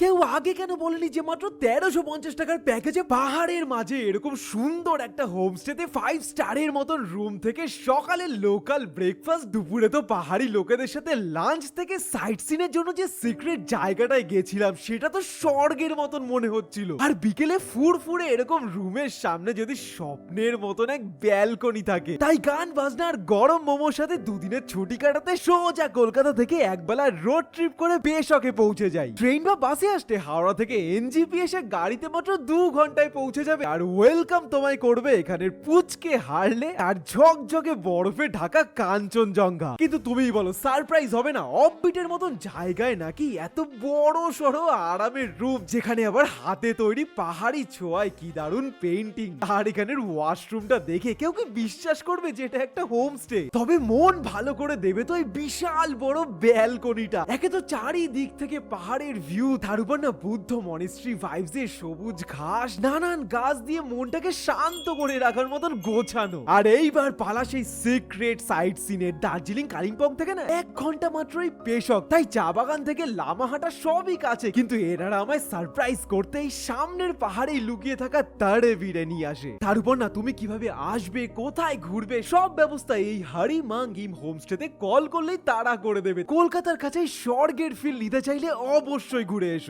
কেউ আগে কেন বলেনি যে মাত্র 1350 টাকার প্যাকেজে পাহাড়ের মাঝে এরকম সুন্দর একটা হোমস্টেতে 5 স্টারের মতন রুম থেকে সকালে লোকাল ব্রেকফাস্ট, দুপুরে তো পাহাড়ি লোকেদের সাথে লাঞ্চ থেকে সাইট সিনের জন্য যে সিক্রেট জায়গাটায় গেছিলাম সেটা তো স্বর্গের মতন মনে হচ্ছিল। আর বিকেলে ফুরফুরে এরকম রুমের সামনে যদি স্বপ্নের মতন এক ব্যালকনি থাকে, তাই গান বাজনা আর গরম মোমোর সাথে দুদিনের ছুটি কাটাতে সোজা কলকাতা থেকে একবেলা রোড ট্রিপ করে বেশকে পৌঁছে যাই। ট্রেন বা বাসে আসতে হাওড়া থেকে এনজিপি এসে গাড়িতে মাত্র 2 ঘন্টায় পৌঁছে যাবে। আর ওয়েলকাম তোমায় করবে এখানের পুচকে হারলে আর ঝকঝকে বরফে ঢাকা কাঞ্চনজঙ্ঘা। কিন্তু তুমিই বলো সারপ্রাইজ হবে না অফবিটের মতন জায়গায় নাকি এত বড় সড়ো আরামের রুম, যেখানে আবার হাতে তৈরি পাহাড়ি ছোঁয়ায় কি দারুণ পেইন্টিং। আর এখানের ওয়াশরুমটা দেখে কেউ কি বিশ্বাস করবে যে এটা একটা হোমস্টে? তবে মন ভালো করে দেবে তো এই বিশাল বড় ব্যালকনিটা। একে তো চারিদিক থেকে পাহাড়ের ভিউ, তার উপর না বুদ্ধ মনিস্ট্রি ভাইবস এর সবুজ ঘাস, নানান গাছ দিয়ে মনটাকে শান্ত করে রাখার মতন গোছানো। আর এইবার পালা সেই সিক্রেট সাইট সিনের। দার্জিলিং কালিম্পং থেকে না 1 ঘন্টা মাত্রই পেশক, তাই চা বাগান থেকে লামাহাটা সবই কাছে। কিন্তু এনারা আমায় সারপ্রাইজ করতে এই সামনের পাহাড়েই লুকিয়ে থাকা তারে ভিড়ে নিয়ে আসে। তার উপর না তুমি কিভাবে আসবে, কোথায় ঘুরবে, সব ব্যবস্থা এই হারি মাঙ্গিম হোমস্টেতে কল করলেই তাড়া করে দেবে। কলকাতার কাছে স্বর্গের ফিল নিতে চাইলে অবশ্যই ঘুরে এসো।